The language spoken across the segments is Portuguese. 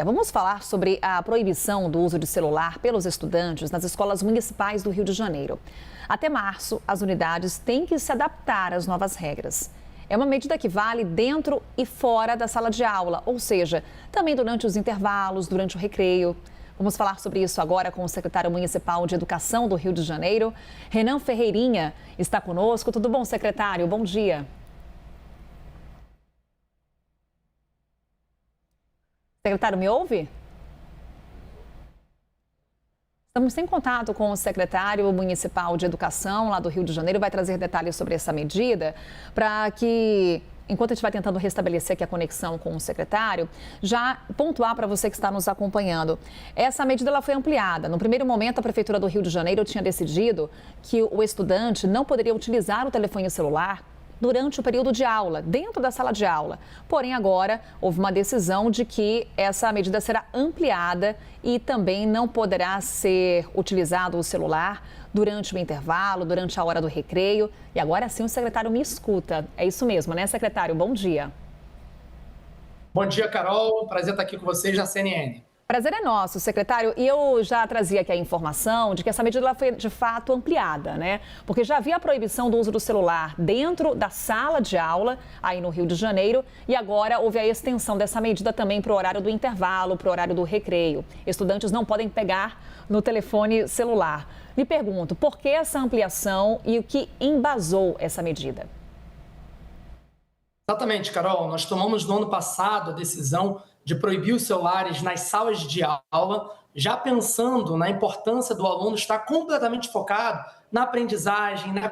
Vamos falar sobre a proibição do uso de celular pelos estudantes nas escolas municipais do Rio de Janeiro. Até março, as unidades têm que se adaptar às novas regras. É uma medida que vale dentro e fora da sala de aula, ou seja, também durante os intervalos, durante o recreio. Vamos falar sobre isso agora com o secretário municipal de Educação do Rio de Janeiro, Renan Ferreirinha, está conosco. Tudo bom, secretário? Bom dia. Secretário, me ouve? Estamos em contato com o secretário municipal de Educação lá do Rio de Janeiro. Vai trazer detalhes sobre essa medida para que, enquanto a gente vai tentando restabelecer aqui a conexão com o secretário, já pontuar para você que está nos acompanhando. Essa medida ela foi ampliada. No primeiro momento, a Prefeitura do Rio de Janeiro tinha decidido que o estudante não poderia utilizar o telefone celular durante o período de aula, dentro da sala de aula. Porém, agora houve uma decisão de que essa medida será ampliada e também não poderá ser utilizado o celular durante o intervalo, durante a hora do recreio. E agora sim o secretário me escuta. É isso mesmo, né, secretário? Bom dia. Bom dia, Carol. Prazer estar aqui com vocês na CNN. Prazer é nosso, secretário. E eu já trazia aqui a informação de que essa medida foi de fato ampliada, né? Porque já havia a proibição do uso do celular dentro da sala de aula, aí no Rio de Janeiro, e agora houve a extensão dessa medida também para o horário do intervalo, para o horário do recreio. Estudantes não podem pegar no telefone celular. Lhe pergunto, por que essa ampliação e o que embasou essa medida? Exatamente, Carol. Nós tomamos no ano passado a decisão de proibir os celulares nas salas de aula, já pensando na importância do aluno estar completamente focado na aprendizagem, na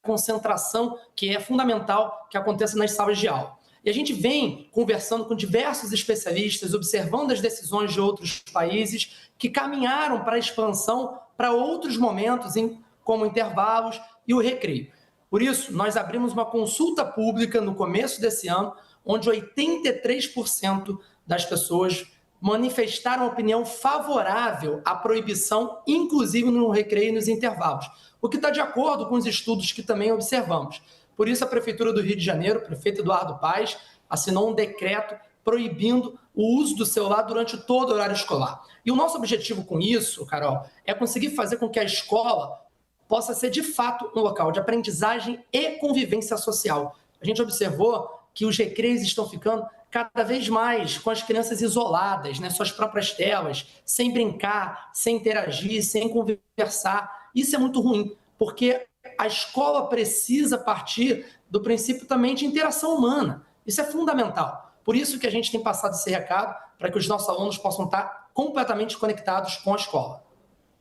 concentração, que é fundamental que aconteça nas salas de aula. E a gente vem conversando com diversos especialistas, observando as decisões de outros países que caminharam para a expansão para outros momentos, como intervalos e o recreio. Por isso, nós abrimos uma consulta pública no começo desse ano, onde 83% das pessoas manifestaram opinião favorável à proibição, inclusive no recreio e nos intervalos, o que está de acordo com os estudos que também observamos. Por isso, a Prefeitura do Rio de Janeiro, o prefeito Eduardo Paes, assinou um decreto proibindo o uso do celular durante todo o horário escolar. E o nosso objetivo com isso, Carol, é conseguir fazer com que a escola possa ser, de fato, um local de aprendizagem e convivência social. A gente observou que os recreios estão ficando cada vez mais com as crianças isoladas, nas suas próprias telas, sem brincar, sem interagir, sem conversar. Isso é muito ruim, porque a escola precisa partir do princípio também de interação humana. Isso é fundamental. Por isso que a gente tem passado esse recado, para que os nossos alunos possam estar completamente conectados com a escola.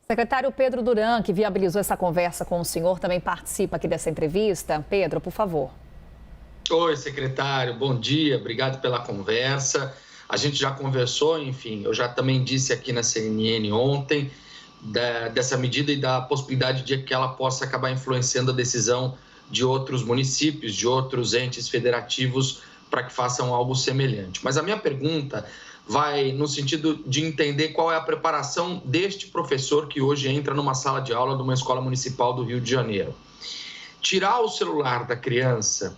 Secretário Pedro Duran, que viabilizou essa conversa com o senhor, também participa aqui dessa entrevista. Pedro, por favor. Oi, secretário, bom dia, obrigado pela conversa. A gente já conversou, enfim, eu já também disse aqui na CNN ontem dessa medida e da possibilidade de que ela possa acabar influenciando a decisão de outros municípios, de outros entes federativos para que façam algo semelhante. Mas a minha pergunta vai no sentido de entender qual é a preparação deste professor que hoje entra numa sala de aula de uma escola municipal do Rio de Janeiro. Tirar o celular da criança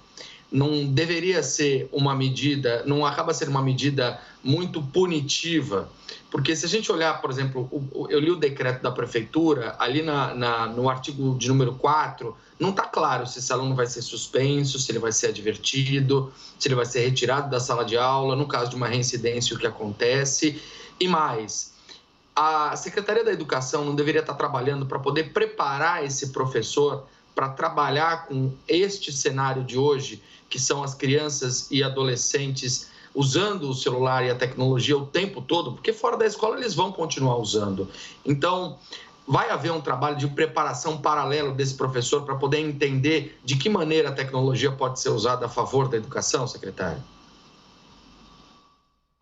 não deveria ser uma medida, não acaba sendo uma medida muito punitiva, porque se a gente olhar, por exemplo, eu li o decreto da prefeitura, ali no artigo de número 4, não está claro se esse aluno vai ser suspenso, se ele vai ser advertido, se ele vai ser retirado da sala de aula, no caso de uma reincidência, o que acontece, e mais. A Secretaria da Educação não deveria estar trabalhando para poder preparar esse professor para trabalhar com este cenário de hoje, que são as crianças e adolescentes usando o celular e a tecnologia o tempo todo, porque fora da escola eles vão continuar usando. Então, vai haver um trabalho de preparação paralelo desse professor para poder entender de que maneira a tecnologia pode ser usada a favor da educação, secretário?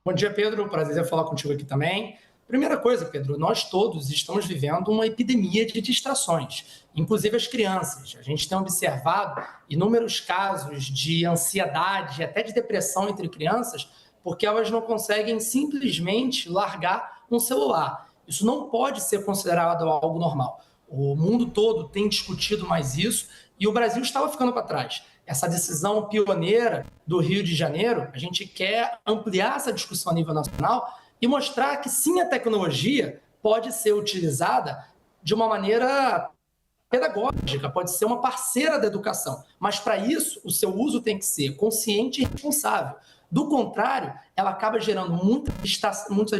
Bom dia, Pedro. Prazer falar contigo aqui também. Primeira coisa, Pedro, nós todos estamos vivendo uma epidemia de distrações, inclusive as crianças. A gente tem observado inúmeros casos de ansiedade, até de depressão entre crianças, porque elas não conseguem simplesmente largar um celular. Isso não pode ser considerado algo normal. O mundo todo tem discutido mais isso e o Brasil estava ficando para trás. Essa decisão pioneira do Rio de Janeiro, a gente quer ampliar essa discussão a nível nacional e mostrar que sim, a tecnologia pode ser utilizada de uma maneira pedagógica, pode ser uma parceira da educação, mas para isso o seu uso tem que ser consciente e responsável. Do contrário, ela acaba gerando muita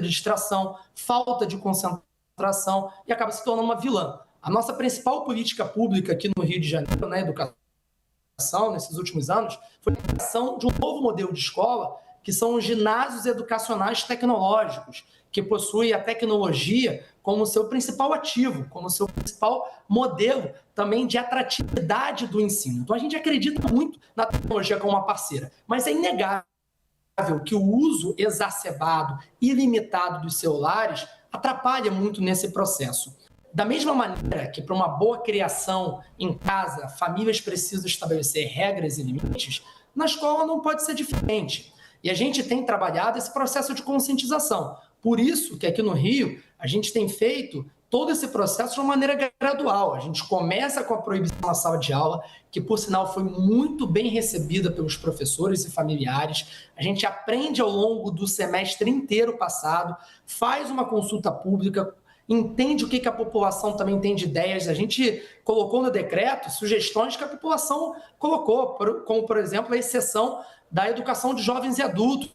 distração, falta de concentração e acaba se tornando uma vilã. A nossa principal política pública aqui no Rio de Janeiro, na educação, nesses últimos anos, foi a criação de um novo modelo de escola, que são os ginásios educacionais tecnológicos, que possuem a tecnologia como seu principal ativo, como seu principal modelo também de atratividade do ensino. Então, a gente acredita muito na tecnologia como uma parceira, mas é inegável que o uso exacerbado, ilimitado dos celulares atrapalha muito nesse processo. Da mesma maneira que para uma boa criação em casa, famílias precisam estabelecer regras e limites, na escola não pode ser diferente. E a gente tem trabalhado esse processo de conscientização. Por isso que aqui no Rio a gente tem feito todo esse processo de uma maneira gradual. A gente começa com a proibição na sala de aula, que por sinal foi muito bem recebida pelos professores e familiares. A gente aprende ao longo do semestre inteiro passado, faz uma consulta pública, entende o que a população também tem de ideias. A gente colocou no decreto sugestões que a população colocou, como, por exemplo, a exceção da educação de jovens e adultos,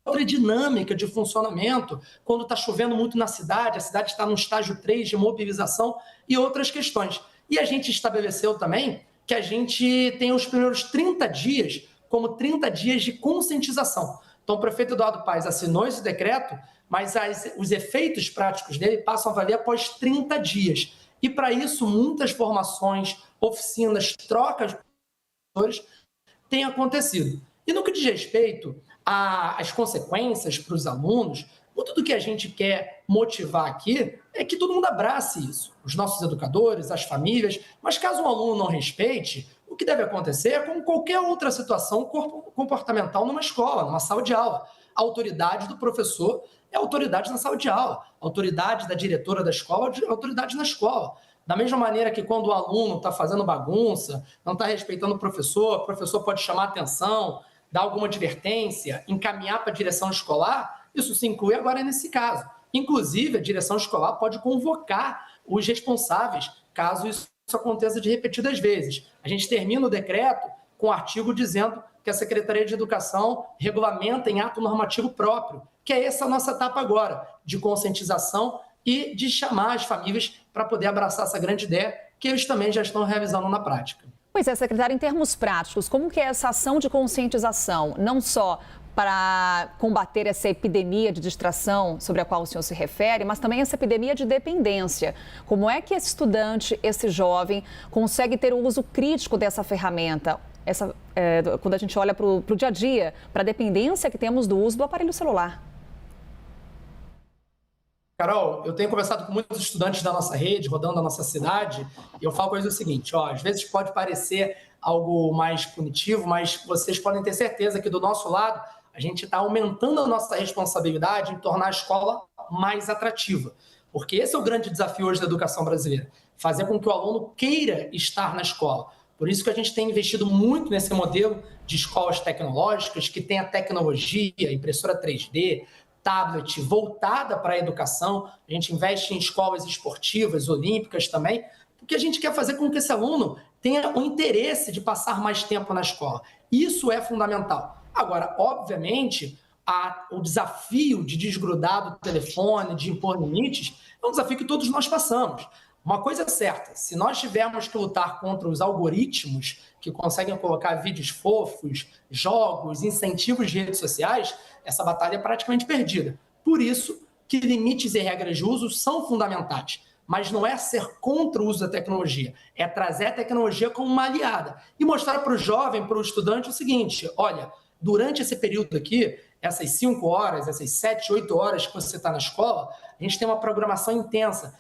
outra dinâmica de funcionamento, quando está chovendo muito na cidade, a cidade está no estágio 3 de mobilização e outras questões. E a gente estabeleceu também que a gente tem os primeiros 30 dias como 30 dias de conscientização. Então, o prefeito Eduardo Paes assinou esse decreto, mas os efeitos práticos dele passam a valer após 30 dias. E, para isso, muitas formações, oficinas, trocas de professores têm acontecido. E no que diz respeito às consequências para os alunos, muito do que a gente quer motivar aqui é que todo mundo abrace isso. Os nossos educadores, as famílias, mas caso um aluno não respeite, o que deve acontecer é como qualquer outra situação comportamental numa escola, numa sala de aula. A autoridade do professor é a autoridade na sala de aula, a autoridade da diretora da escola é a autoridade na escola. Da mesma maneira que quando o aluno está fazendo bagunça, não está respeitando o professor pode chamar atenção, dar alguma advertência, encaminhar para a direção escolar, isso se inclui agora nesse caso. Inclusive, a direção escolar pode convocar os responsáveis, caso isso aconteça de repetidas vezes. A gente termina o decreto com um artigo dizendo que a Secretaria de Educação regulamenta em ato normativo próprio, que é essa nossa etapa agora, de conscientização e de chamar as famílias para poder abraçar essa grande ideia, que eles também já estão realizando na prática. Pois é, secretário, em termos práticos, como que é essa ação de conscientização, não só para combater essa epidemia de distração sobre a qual o senhor se refere, mas também essa epidemia de dependência? Como é que esse estudante, esse jovem, consegue ter o uso crítico dessa ferramenta? Quando a gente olha para o dia a dia, para a dependência que temos do uso do aparelho celular. Carol, eu tenho conversado com muitos estudantes da nossa rede, rodando na nossa cidade, e eu falo com eles o seguinte, às vezes pode parecer algo mais punitivo, mas vocês podem ter certeza que do nosso lado, a gente está aumentando a nossa responsabilidade em tornar a escola mais atrativa. Porque esse é o grande desafio hoje da educação brasileira, fazer com que o aluno queira estar na escola. Por isso que a gente tem investido muito nesse modelo de escolas tecnológicas, que tem a tecnologia, impressora 3D, tablet voltada para a educação. A gente investe em escolas esportivas, olímpicas também, porque a gente quer fazer com que esse aluno tenha o interesse de passar mais tempo na escola. Isso é fundamental. Agora, obviamente, o desafio de desgrudar do telefone, de impor limites, é um desafio que todos nós passamos. Uma coisa é certa, se nós tivermos que lutar contra os algoritmos que conseguem colocar vídeos fofos, jogos, incentivos de redes sociais, essa batalha é praticamente perdida. Por isso que limites e regras de uso são fundamentais, mas não é ser contra o uso da tecnologia, é trazer a tecnologia como uma aliada e mostrar para o jovem, para o estudante o seguinte, olha, durante esse período aqui, essas 5 horas, essas 7, 8 horas que você está na escola, a gente tem uma programação intensa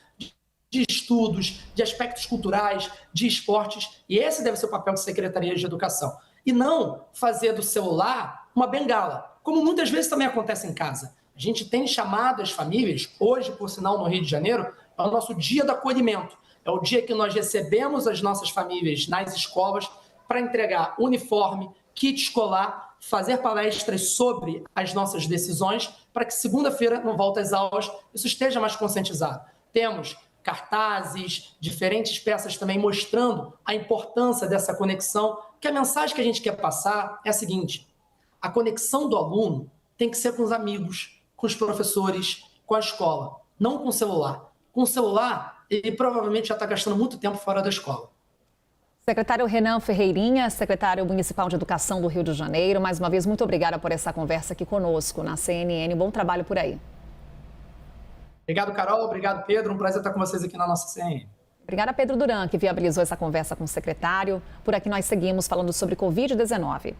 de estudos, de aspectos culturais, de esportes, e esse deve ser o papel da Secretaria de Educação. E não fazer do celular uma bengala, como muitas vezes também acontece em casa. A gente tem chamado as famílias, hoje, por sinal, no Rio de Janeiro, é o nosso dia do acolhimento. É o dia que nós recebemos as nossas famílias nas escolas para entregar uniforme, kit escolar fazer palestras sobre as nossas decisões para que segunda-feira, no volta às aulas, isso esteja mais conscientizado. Temos cartazes, diferentes peças também mostrando a importância dessa conexão, que a mensagem que a gente quer passar é a seguinte: a conexão do aluno tem que ser com os amigos, com os professores, com a escola, não com o celular. Com o celular, ele provavelmente já está gastando muito tempo fora da escola. Secretário Renan Ferreirinha, secretário municipal de Educação do Rio de Janeiro, mais uma vez, muito obrigada por essa conversa aqui conosco na CNN. Bom trabalho por aí. Obrigado, Carol. Obrigado, Pedro. Um prazer estar com vocês aqui na nossa CNN. Obrigada, Pedro Duran, que viabilizou essa conversa com o secretário. Por aqui nós seguimos falando sobre Covid-19.